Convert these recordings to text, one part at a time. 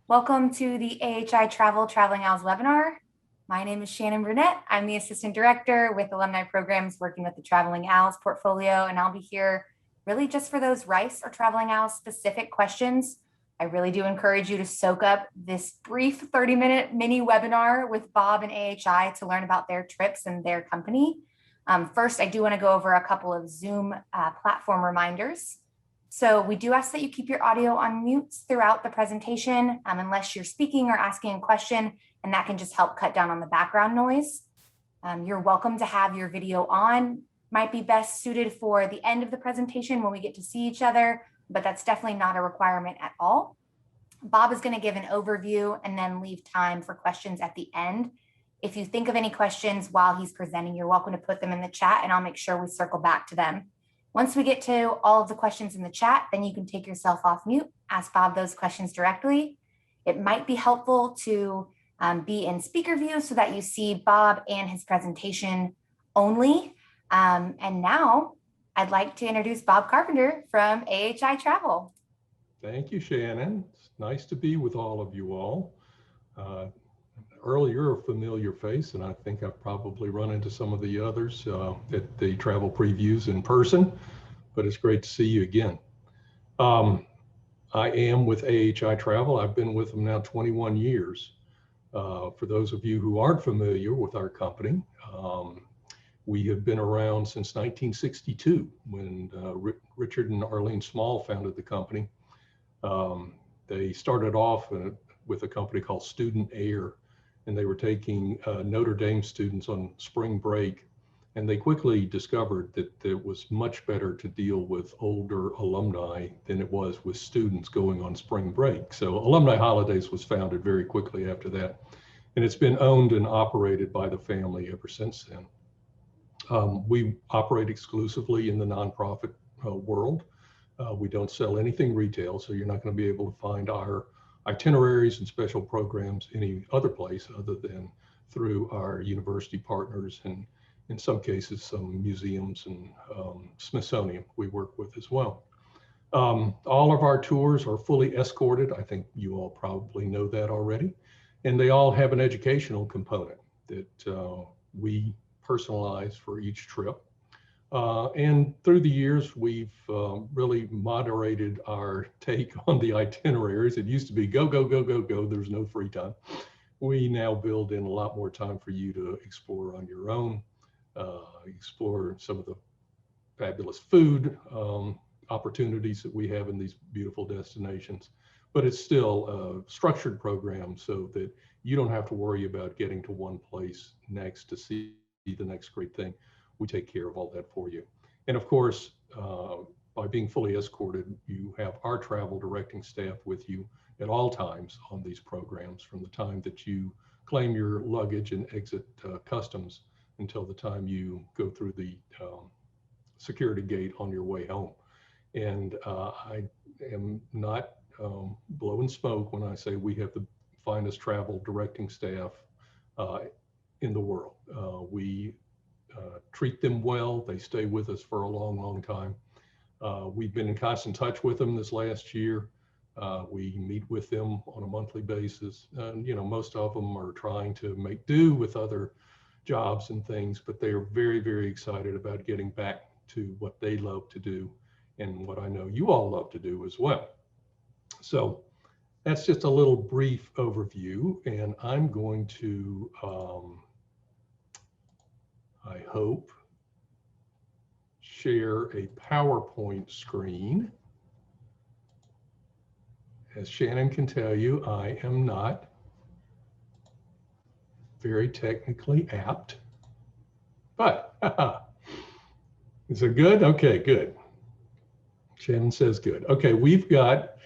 Welcome to the AHI Travel Traveling Owls webinar. My name is Shannon Burnett. I'm the Assistant Director with Alumni Programs working with the Traveling Owls portfolio, and I'll be here really just for those Rice or Traveling Owls specific questions. I really do encourage you to soak up this brief 30-minute mini webinar with Bob and AHI to learn about their trips and their company. First, I do want to go over a couple of Zoom platform reminders. So we do ask that you keep your audio on mute throughout the presentation, unless you're speaking or asking a question, and that can just help cut down on the background noise. You're welcome to have your video on. Might be best suited for the end of the presentation when we get to see each other, but that's definitely not a requirement at all. Bob is going to give an overview and then leave time for questions at the end. If you think of any questions while he's presenting, you're welcome to put them in the chat and I'll make sure we circle back to them. Once we get to all of the questions in the chat, then you can take yourself off mute, ask Bob those questions directly. It might be helpful to be in speaker view so that you see Bob and his presentation only. And now I'd like to introduce Bob Carpenter from AHI Travel. Thank you, Shannon. It's nice to be with all of you all. Earlier, a familiar face, and I think I've probably run into some of the others at the travel previews in person, but it's great to see you again. I am with AHI Travel. I've been with them now 21 years. For those of you who aren't familiar with our company, we have been around since 1962 when Richard and Arlene Small founded the company. They started off with a company called Student Air, and they were taking Notre Dame students on spring break. And they quickly discovered that it was much better to deal with older alumni than it was with students going on spring break. So Alumni Holidays was founded very quickly after that. And it's been owned and operated by the family ever since then. We operate exclusively in the nonprofit world. We don't sell anything retail, so you're not going to be able to find our itineraries and special programs any other place other than through our university partners and in some cases some museums and Smithsonian we work with as well. All of our tours are fully escorted. I think you all probably know that already. And they all have an educational component that we personalize for each trip. And through the years, we've really moderated our take on the itineraries. It used to be go, go, go, go, go. There's no free time. We now build in a lot more time for you to explore on your own, explore some of the fabulous food opportunities that we have in these beautiful destinations. But it's still a structured program so that you don't have to worry about getting to one place next to see the next great thing. We take care of all that for you. And of course, by being fully escorted, you have our travel directing staff with you at all times on these programs from the time that you claim your luggage and exit customs until the time you go through the security gate on your way home. And I am not blowing smoke when I say we have the finest travel directing staff in the world. We treat them well. They stay with us for a long, long time. We've been in constant touch with them this last year. We meet with them on a monthly basis. And, you know, most of them are trying to make do with other jobs and things, but they are very, very excited about getting back to what they love to do and what I know you all love to do as well. So that's just a little brief overview, and I'm going to I hope, share a PowerPoint screen. As Shannon can tell you, I am not very technically apt, but is it good? Okay, good. Shannon says good. Okay, we've got,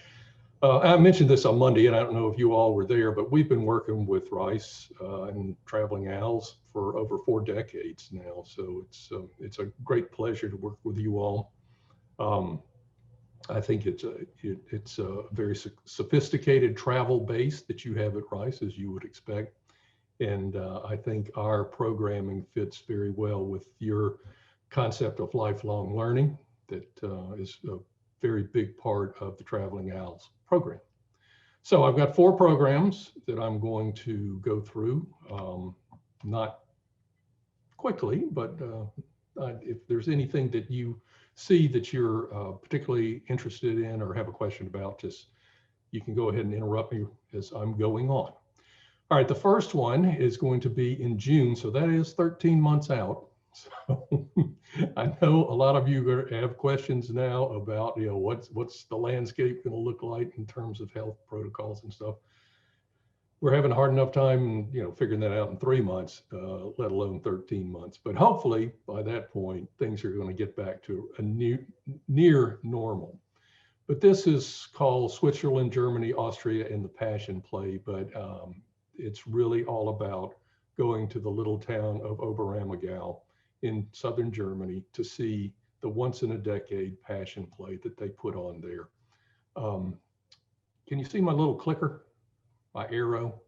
I mentioned this on Monday, and I don't know if you all were there, but we've been working with Rice and Traveling Owls for over 4 decades now. So it's a great pleasure to work with you all. I think it's a very sophisticated travel base that you have at Rice, as you would expect. And I think our programming fits very well with your concept of lifelong learning that is a very big part of the Traveling Owls program. So I've got 4 programs that I'm going to go through, not quickly, but if there's anything that you see that you're particularly interested in or have a question about, just you can go ahead and interrupt me as I'm going on. All right, the first one is going to be in June, so that is 13 months out. So I know a lot of you have questions now about, you know, what's the landscape going to look like in terms of health protocols and stuff. We're having a hard enough time, you know, figuring that out in 3 months, let alone 13 months. But hopefully by that point, things are going to get back to a near normal. But this is called Switzerland, Germany, Austria, and the Passion Play. But it's really all about going to the little town of Oberammergau in southern Germany to see the once in a decade Passion Play that they put on there. Can you see my little clicker? My arrow?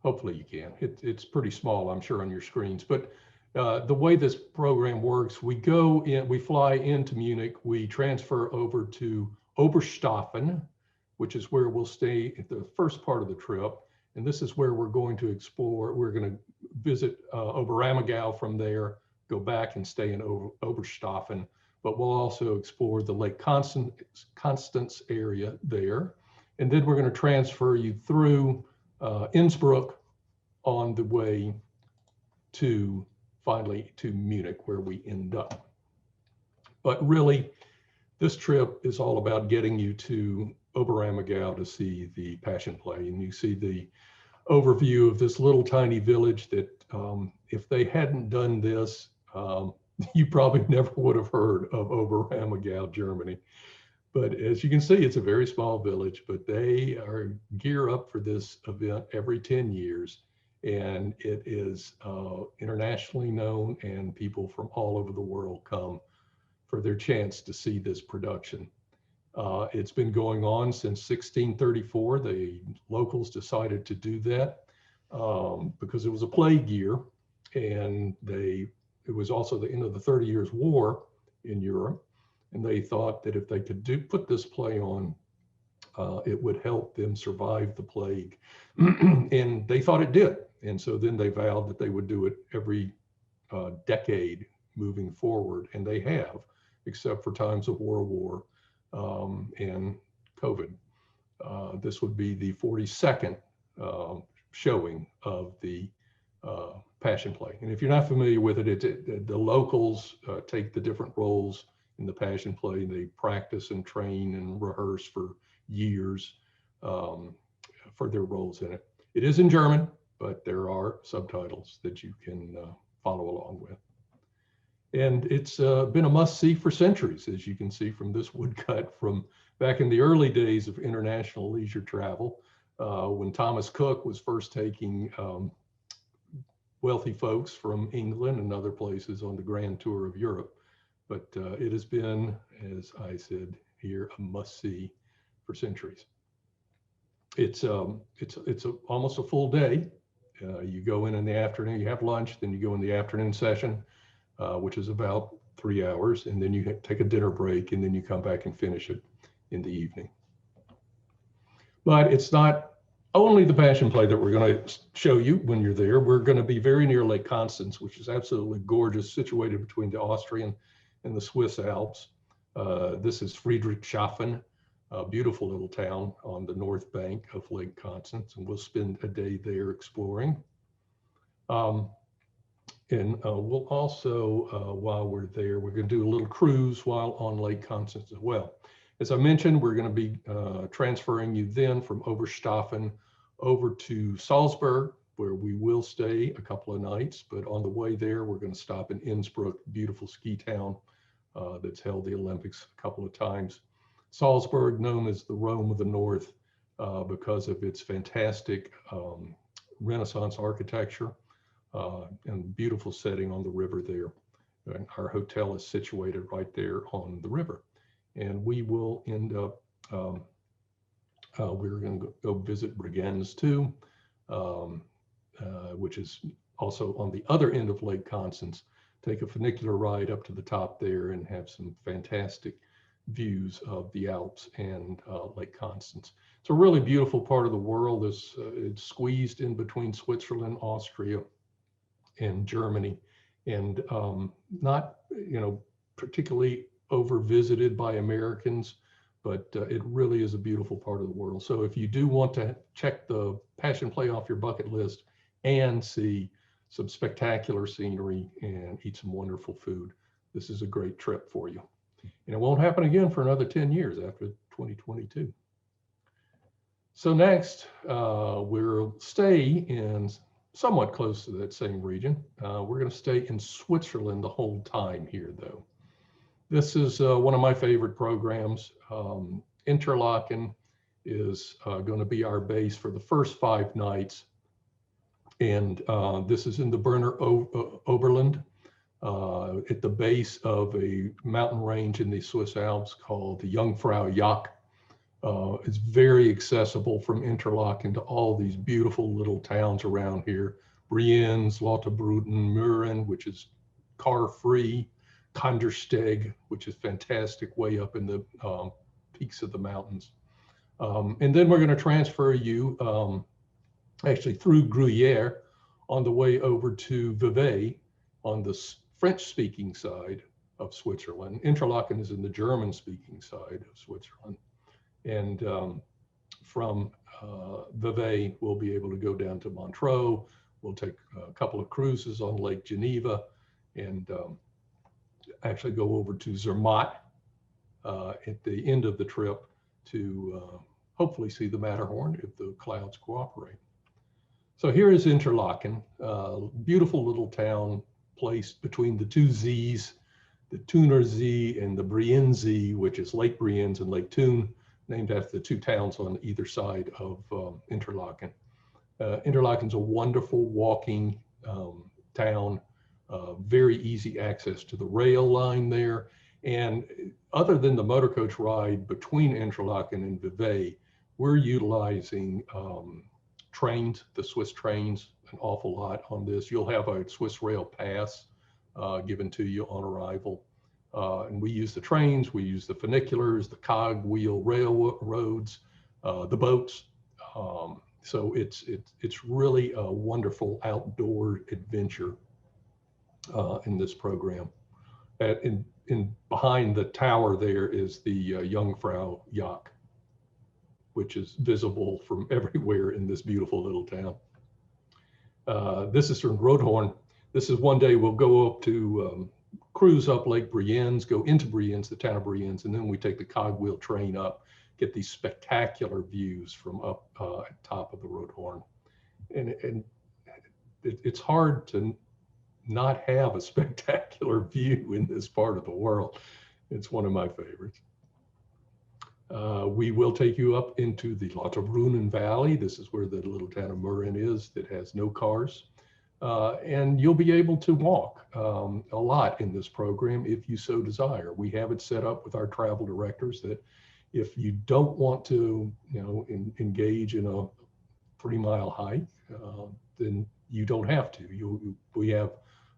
Hopefully you can. It's pretty small, I'm sure, on your screens. But the way this program works, we fly into Munich, we transfer over to Oberstaufen, which is where we'll stay at the first part of the trip. And this is where we're going to explore. We're going to visit Oberammergau from there, go back and stay in Oberstaufen. But we'll also explore the Lake Constance area there. And then we're going to transfer you through Innsbruck on the way to finally to Munich, where we end up. But really, this trip is all about getting you to Oberammergau to see the Passion Play. And you see the overview of this little tiny village that if they hadn't done this, you probably never would have heard of Oberammergau, Germany. But as you can see, it's a very small village, but they are gear up for this event every 10 years. And it is internationally known, and people from all over the world come for their chance to see this production. It's been going on since 1634. The locals decided to do that because it was a plague year, and it was also the end of the 30 Years' War in Europe. And they thought that if they could put this play on, it would help them survive the plague. And they thought it did. And so then they vowed that they would do it every decade moving forward. And they have, except for times of World War and COVID. This would be the 42nd showing of the Passion Play. And if you're not familiar with it, the locals take the different roles in the Passion Play. They practice and train and rehearse for years for their roles in it. It is in German, but there are subtitles that you can follow along with. And it's been a must-see for centuries, as you can see from this woodcut from back in the early days of international leisure travel, when Thomas Cook was first taking wealthy folks from England and other places on the grand tour of Europe. But it has been, as I said here, a must-see for centuries. It's almost a full day. You go in the afternoon, you have lunch, then you go in the afternoon session, which is about 3 hours, and then you take a dinner break, and then you come back and finish it in the evening. But it's not only the Passion Play that we're going to show you when you're there. We're going to be very near Lake Constance, which is absolutely gorgeous, situated between the Austrian and the Swiss Alps. This is Friedrichshafen, a beautiful little town on the north bank of Lake Constance, and we'll spend a day there exploring. And we'll also, while we're there, we're going to do a little cruise while on Lake Constance as well. As I mentioned, we're going to be transferring you then from Oberstaufen over to Salzburg, where we will stay a couple of nights. But on the way there, we're going to stop in Innsbruck, beautiful ski town that's held the Olympics a couple of times. Salzburg, known as the Rome of the North because of its fantastic Renaissance architecture and beautiful setting on the river there. And our hotel is situated right there on the river. And we will end up, we're going to go visit Brienz too, which is also on the other end of Lake Constance. Take a funicular ride up to the top there and have some fantastic views of the Alps and Lake Constance. It's a really beautiful part of the world. It's squeezed in between Switzerland, Austria, and Germany, and not, particularly over visited by Americans, but it really is a beautiful part of the world. So if you do want to check the Passion Play off your bucket list and see some spectacular scenery and eat some wonderful food, this is a great trip for you. And it won't happen again for another 10 years after 2022. So next, we'll stay in somewhat close to that same region. We're going to stay in Switzerland the whole time here, though. This is one of my favorite programs. Interlaken is going to be our base for the first 5 nights. And this is in the Berner Oberland, at the base of a mountain range in the Swiss Alps called the Jungfrau Joch. It's very accessible from Interlaken to all these beautiful little towns around here. Brienz, Lauterbrunnen, Mürren, which is car-free, Kandersteg, which is fantastic, way up in the peaks of the mountains. And then we're going to transfer you actually through Gruyeres on the way over to Vevey on the French-speaking side of Switzerland. Interlaken is in the German-speaking side of Switzerland. And from Vevey, we'll be able to go down to Montreux. We'll take a couple of cruises on Lake Geneva and actually go over to Zermatt at the end of the trip to hopefully see the Matterhorn if the clouds cooperate. So here is Interlaken, beautiful little town placed between the 2 Zees, the Thuner See and the Brienz See, which is Lake Brienz and Lake Thun, named after the 2 towns on either side of Interlaken. Interlaken's a wonderful walking town, very easy access to the rail line there. And other than the motor coach ride between Interlaken and Vevey, we're utilizing trains, the Swiss trains, an awful lot on this. You'll have a Swiss rail pass given to you on arrival. And we use the trains, we use the funiculars, the cog wheel railroads, the boats. So it's really a wonderful outdoor adventure in this program. Behind the tower there is the Jungfrau Joch, which is visible from everywhere in this beautiful little town. This is from Rothorn. This is one day we'll go up to cruise up Lake Brienz, go into Brienz, the town of Brienz, and then we take the cogwheel train up, get these spectacular views from up at top of the Rothorn. And it's hard to not have a spectacular view in this part of the world. It's one of my favorites. We will take you up into the Lauterbrunnen Valley. This is where the little town of Mürren is that has no cars. And you'll be able to walk a lot in this program if you so desire. We have it set up with our travel directors that if you don't want to, engage in a 3-mile hike, then you don't have to. We have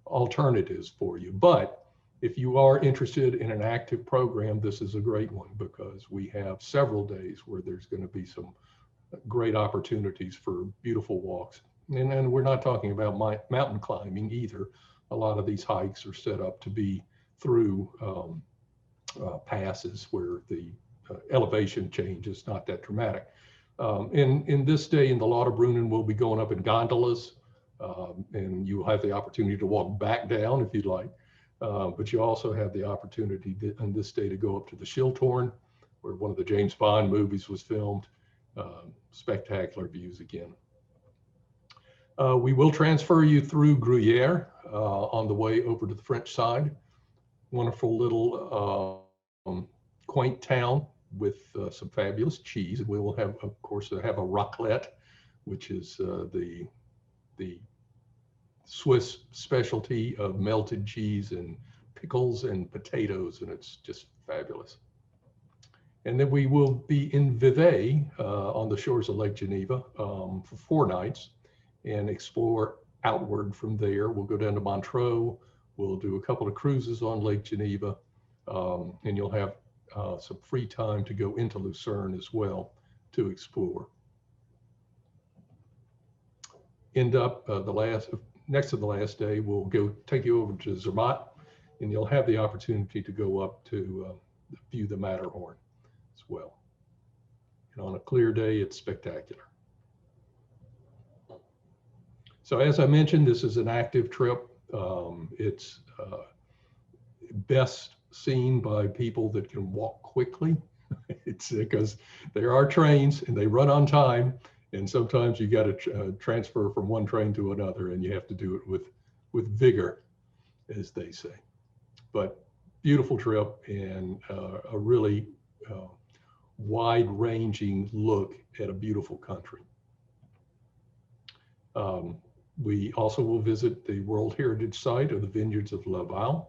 alternatives for you. But if you are interested in an active program, this is a great one because we have several days where there's going to be some great opportunities for beautiful walks. And we're not talking about mountain climbing either. A lot of these hikes are set up to be through passes where the elevation change is not that dramatic. In this day in the Lauterbrunnen, we'll be going up in gondolas, and you'll have the opportunity to walk back down if you'd like. But you also have the opportunity on this day to go up to the Schilthorn, where one of the James Bond movies was filmed. Spectacular views again. We will transfer you through Gruyeres on the way over to the French side. Wonderful little quaint town with some fabulous cheese. We will have, of course, have a raclette, which is the Swiss specialty of melted cheese and pickles and potatoes, and it's just fabulous. And then we will be in Vevey on the shores of Lake Geneva for 4 nights and explore outward from there. We'll go down to Montreux. We'll do a couple of cruises on Lake Geneva, and you'll have some free time to go into Lucerne as well to explore. End up next to the last day, we'll go take you over to Zermatt, and you'll have the opportunity to go up to view the Matterhorn as well. And on a clear day, it's spectacular. So as I mentioned, this is an active trip. It's best seen by people that can walk quickly. It's because there are trains and they run on time, and sometimes you got to transfer from one train to another, and you have to do it with vigor, as they say. But beautiful trip, and a really wide-ranging look at a beautiful country. We also will visit the World Heritage Site of the vineyards of Lavaux.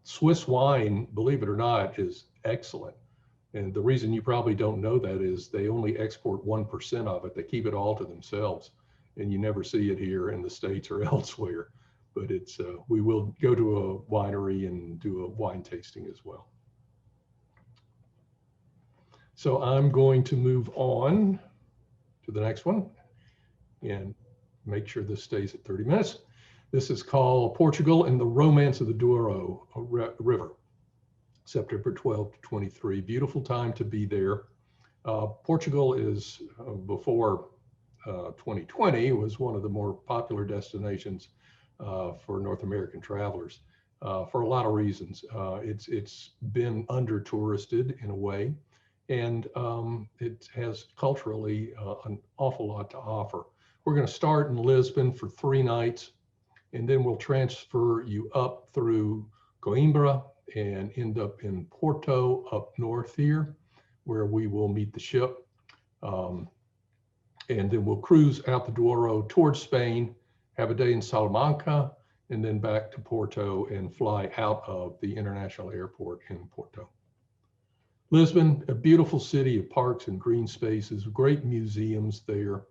Swiss wine, believe it or not, is excellent. And the reason you probably don't know that is they only export 1% of it. They keep it all to themselves, and you never see it here in the States or elsewhere. But it's we will go to a winery and do a wine tasting as well. So I'm going to move on to the next one and make sure this stays at 30 minutes. This is called Portugal and the Romance of the Douro River, September 12 to 23. Beautiful time to be there. Portugal is, before 2020, was one of the more popular destinations for North American travelers for a lot of reasons. It's been under-touristed in a way, and it has culturally an awful lot to offer. We're going to start in Lisbon for 3 nights, and then we'll transfer you up through Coimbra and end up in Porto up north here, where we will meet the ship. And then we'll cruise out the Douro towards Spain, have a day in Salamanca, and then back to Porto and fly out of the international airport in Porto. Lisbon, a beautiful city of parks and green spaces, great museums there,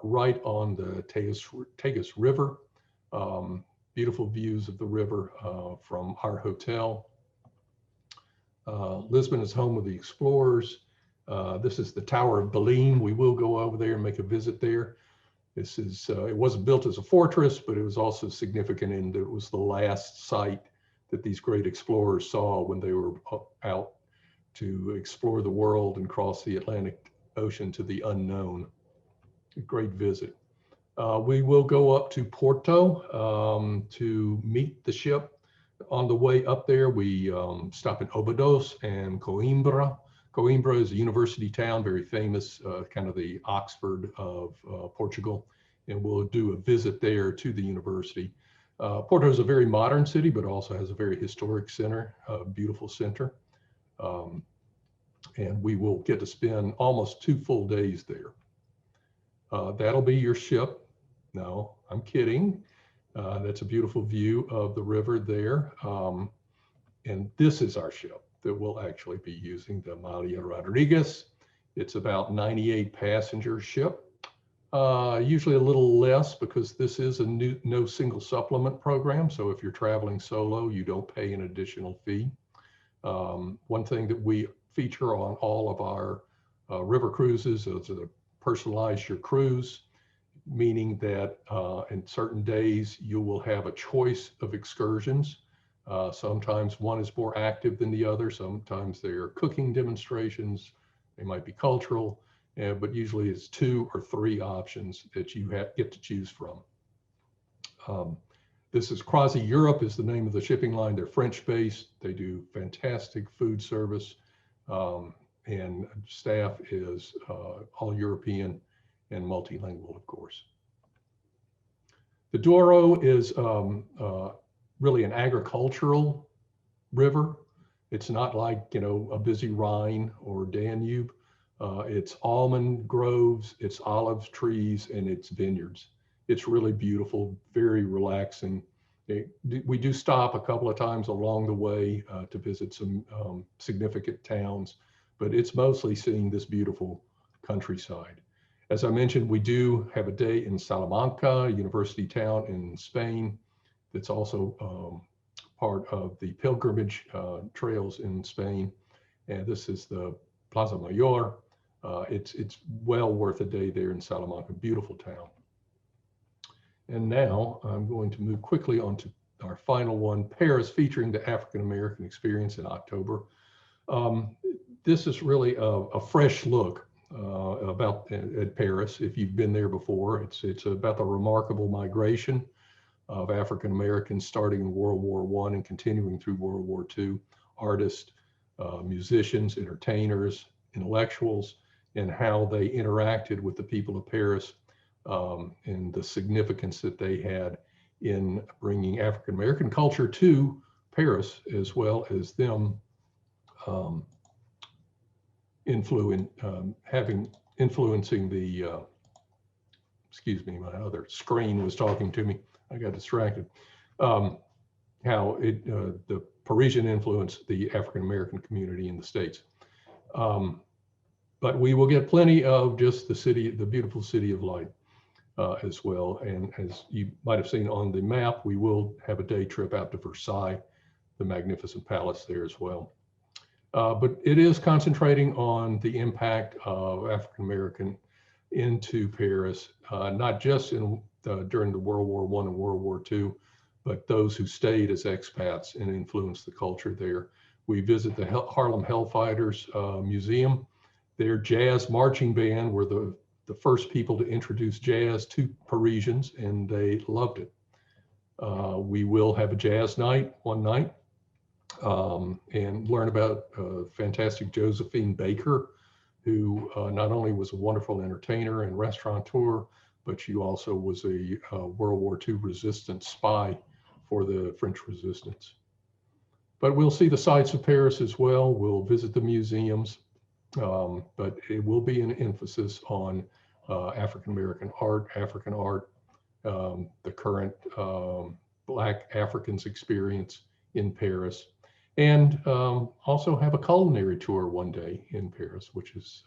right on the Tegus River. Beautiful views of the river from our hotel. Lisbon is home of the explorers. This is the Tower of Belém. We will go over there and make a visit there. This is, it wasn't built as a fortress, but it was also significant in that it was the last site that these great explorers saw when they were out to explore the world and cross the Atlantic Ocean to the unknown. A great visit. We will go up to Porto to meet the ship. On the way up there, we stop in Óbidos and Coimbra. Coimbra is a university town, very famous, kind of the Oxford of Portugal, and we'll do a visit there to the university. Porto is a very modern city, but also has a very historic center, a beautiful center. And we will get to spend almost 2 full days there. That'll be your ship. No, I'm kidding. That's a beautiful view of the river there. And this is our ship that we'll actually be using, the Maria Rodriguez. It's about 98 passenger ship. Usually a little less because this is a no single supplement program. So if you're traveling solo, you don't pay an additional fee. One thing that we feature on all of our river cruises is to personalize your cruise, meaning that in certain days you will have a choice of excursions. Sometimes one is more active than the other. Sometimes they're cooking demonstrations. They might be cultural, but usually it's 2 or 3 options that you get to choose from. This is Croisière Europe is the name of the shipping line. They're French-based. They do fantastic food service, and staff is all European and multilingual, of course. The Douro is really an agricultural river. It's not like, you know, a busy Rhine or Danube. It's almond groves, it's olive trees, and it's vineyards. It's really beautiful, very relaxing. We do stop a couple of times along the way to visit some significant towns, but it's mostly seeing this beautiful countryside. As I mentioned, we do have a day in Salamanca, a university town in Spain, that's also part of the pilgrimage trails in Spain. And this is the Plaza Mayor. It's well worth a day there in Salamanca, beautiful town. And now I'm going to move quickly on to our final one, Paris, featuring the African American experience in October. This is really a fresh look at Paris. If you've been there before, it's about the remarkable migration of African Americans starting in World War I and continuing through World War II, artists, musicians, entertainers, intellectuals, and how they interacted with the people of Paris, and the significance that they had in bringing African American culture to Paris, as well as them influencing the, excuse me, my other screen was talking to me. I got distracted. How the Parisian influenced the African American community in the States. But we will get plenty of just the city, the beautiful city of light as well. And as you might have seen on the map, we will have a day trip out to Versailles, the magnificent palace there as well. But it is concentrating on the impact of African American into Paris, not just during the World War I and World War II, but those who stayed as expats and influenced the culture there. We visit the Harlem Hellfighters Museum. Their jazz marching band were the first people to introduce jazz to Parisians, and they loved it. We will have a jazz night one night and learn about fantastic Josephine Baker, who not only was a wonderful entertainer and restaurateur, but she also was a World War II resistance spy for the French resistance. But we'll see the sights of Paris as well. We'll visit the museums, but it will be an emphasis on African-American art, African art, the current Black Africans experience in Paris, and also have a culinary tour one day in Paris, which is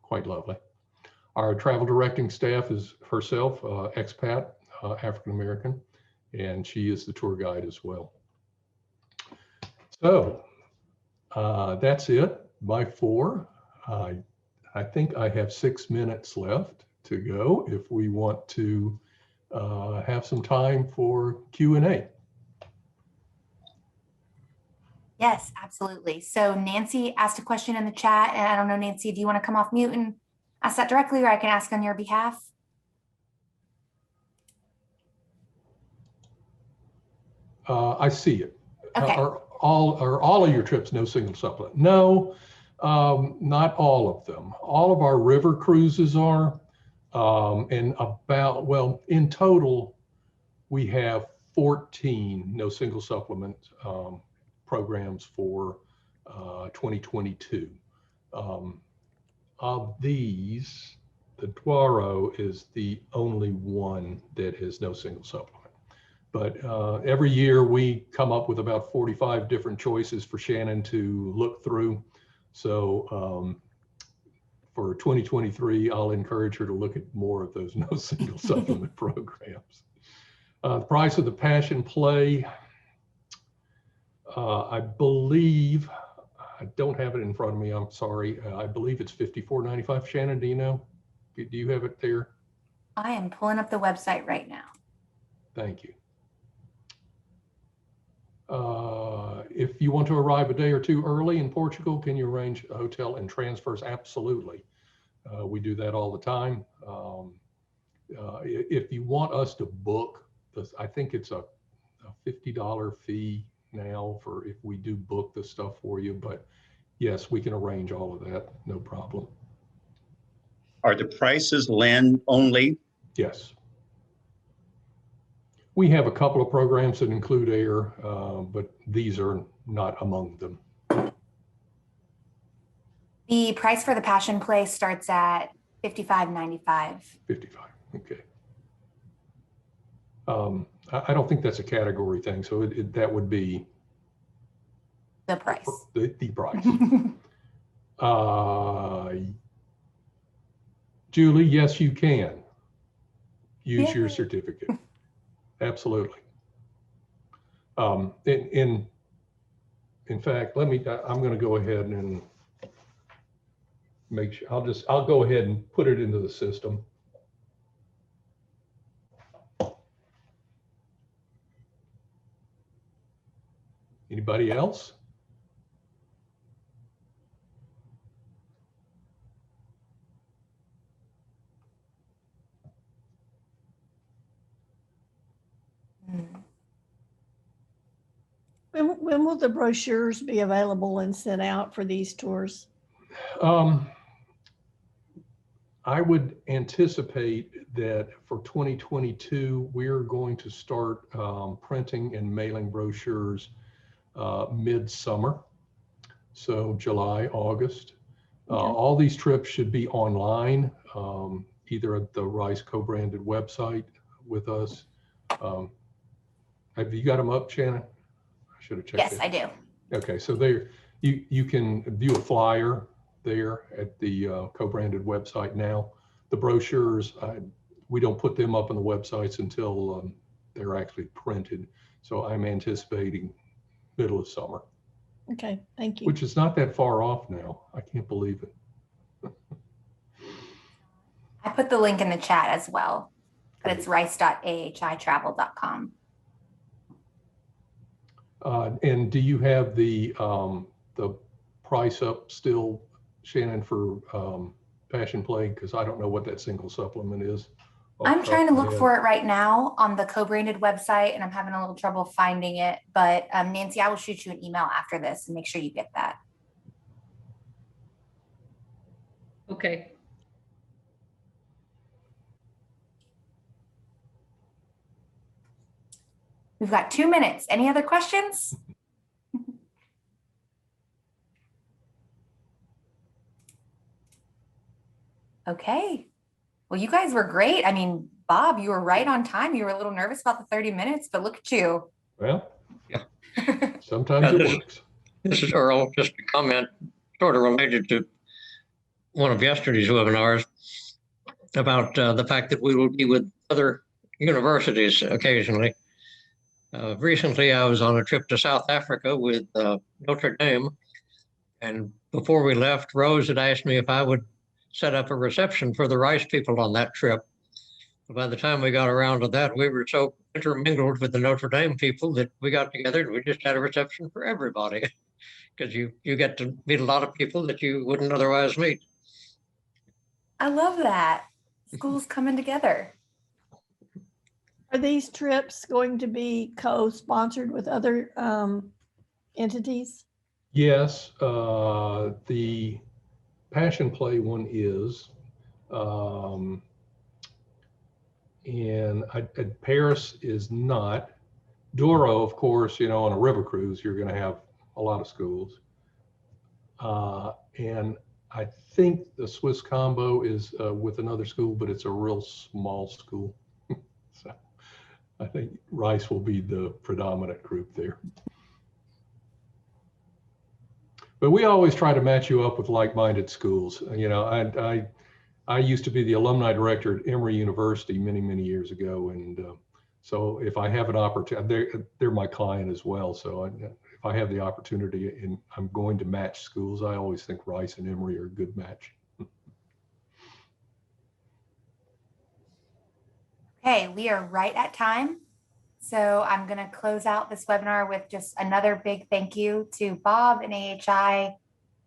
quite lovely. Our travel directing staff is herself expat, African-American, and she is the tour guide as well. So that's it, by 4. I think I have 6 minutes left to go if we want to have some time for Q&A. Yes, absolutely. So Nancy asked a question in the chat, and I don't know, Nancy, do you want to come off mute and ask that directly, or I can ask on your behalf? I see it. Okay. Are all of your trips no single supplement? No, not all of them. All of our river cruises are, and about, well, in total, we have 14 no single supplement programs for 2022. Of these, the Douro is the only one that is no single supplement. But every year we come up with about 45 different choices for Shannon to look through. So for 2023, I'll encourage her to look at more of those no single supplement programs. The price of the Passion Play, I believe, I don't have it in front of me, I'm sorry. I believe it's $54.95. Shannon, do you know? Do you have it there? I am pulling up the website right now. Thank you. If you want to arrive a day or two early in Portugal, can you arrange a hotel and transfers? Absolutely. We do that all the time. If you want us to book, I think it's a $50 fee now for if we do book the stuff for you, but yes, we can arrange all of that, no problem. Are the prices land only? Yes. We have a couple of programs that include air, but these are not among them. The price for the Passion Play starts at $55.95. 55, okay. I don't think that's a category thing, so that would be The price. The price. Julie, yes, you can use your certificate. Absolutely. In fact, I'm going to go ahead and make sure, I'll go ahead and put it into the system. Anybody else? When will the brochures be available and sent out for these tours? I would anticipate that for 2022, we're going to start printing and mailing brochures mid-summer. So July, August. Okay. All these trips should be online, either at the Rice co-branded website with us. Have you got them up, Shannon? I should have checked. Yes, I do. Okay, so there you can view a flyer there at the co-branded website now. The brochures, we don't put them up on the websites until they're actually printed. So I'm anticipating middle of summer. Okay, thank you. Which is not that far off now. I can't believe it. I put the link in the chat as well, but it's rice.ahitravel.com. And do you have the price up still, Shannon, for Passion Play? Because I don't know what that single supplement is. I'm trying to look for it right now on the co-branded website, and I'm having a little trouble finding it. But Nancy, I will shoot you an email after this and make sure you get that. Okay. We've got 2 minutes. Any other questions? Okay. Well, you guys were great. I mean, Bob, you were right on time. You were a little nervous about the 30 minutes, but look at you. Well, Yeah. Sometimes it works. This is Earl. Just a comment sort of related to one of yesterday's webinars about the fact that we will be with other universities occasionally. Recently, I was on a trip to South Africa with Notre Dame. And before we left, Rose had asked me if I would set up a reception for the Rice people on that trip. By the time we got around to that, we were so intermingled with the Notre Dame people that we got together and we just had a reception for everybody. Because you get to meet a lot of people that you wouldn't otherwise meet. I love that. Schools coming together. Are these trips going to be co-sponsored with other entities? Yes, the Passion Play one is. And Paris is not. Douro, of course, you know, on a river cruise, you're going to have a lot of schools. And I think the Swiss combo is with another school, but it's a real small school. So I think Rice will be the predominant group there. But we always try to match you up with like-minded schools. You know, I used to be the alumni director at Emory University many years ago, and so if I have an opportunity, they're my client as well. So if I have the opportunity and I'm going to match schools, I always think Rice and Emory are a good match. Okay, we are right at time. So I'm going to close out this webinar with just another big thank you to Bob and AHI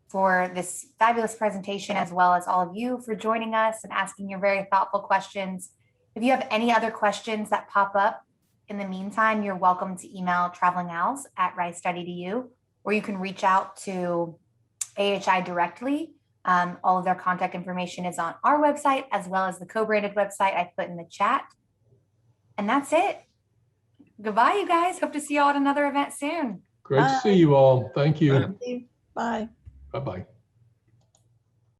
for this fabulous presentation, as well as all of you for joining us and asking your very thoughtful questions. If you have any other questions that pop up in the meantime, you're welcome to email travelingals@rice.edu, or you can reach out to AHI directly. All of their contact information is on our website, as well as the co-branded website I put in the chat. And that's it. Goodbye, you guys. Hope to see you all at another event soon. Great to see you all. Thank you. Bye. Bye-bye.